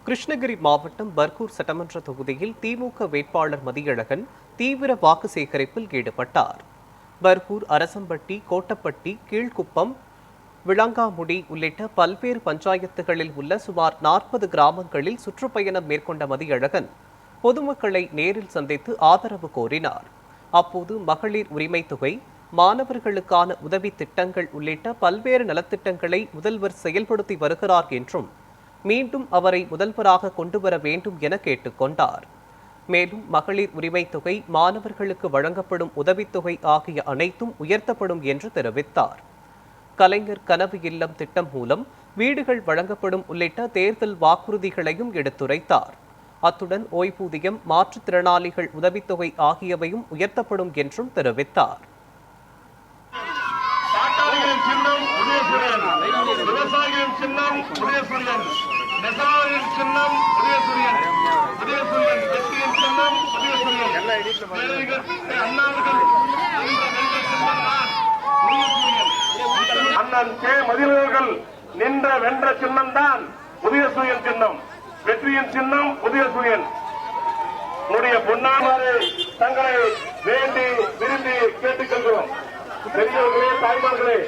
கிருஷ்ணகிரி மாவட்டம் பர்கூர் சட்டமன்ற தொகுதியில் திமுக வேட்பாளர் மதியழகன் தீவிர வாக்கு சேகரிப்பில் ஈடுபட்டார். பர்கூர், அரசம்பட்டி, கோட்டப்பட்டி, கீழ்குப்பம், விளங்காமுடி உள்ளிட்ட பல்வேறு பஞ்சாயத்துகளில் உள்ள சுமார் 40 கிராமங்களில் சுற்றுப்பயணம் மேற்கொண்ட மதியழகன் பொதுமக்களை நேரில் சந்தித்து ஆதரவு கோரினார். அப்போது மகளிர் உரிமை தொகை, மாணவர்களுக்கான உதவி திட்டங்கள் உள்ளிட்ட பல்வேறு நலத்திட்டங்களை முதல்வர் செயல்படுத்தி வருகிறார் என்றும் மீண்டும் அவரை முதல்வராக கொண்டு வர வேண்டும் என கேட்டுக்கொண்டார். மேலும் மகளிர் உரிமை தொகை, மாணவர்களுக்கு வழங்கப்படும் உதவித்தொகை ஆகிய அனைத்தும் உயர்த்தப்படும் என்று தெரிவித்தார். கலைஞர் கனவு இல்லம் திட்டம் மூலம் வீடுகள் வழங்கப்படும் உள்ளிட்ட தேர்தல் வாக்குறுதிகளையும் எடுத்துரைத்தார். அத்துடன் ஓய்வூதியம், மாற்றுத்திறனாளிகள் உதவித்தொகை ஆகியவையும் உயர்த்தப்படும் என்றும் தெரிவித்தார். அண்ணன் கே. மதியழகன் நின்ற வென்ற சின்னம் தான் உதயசூரியன் சின்னம். வெற்றியின் சின்னம் உதயசூரியன். உடைய பொன்னாமாறு தங்களை வேண்டி விரும்பி கேட்டுக்கொள்கிறோம். பெரியவர்களே, தாய்மார்களே,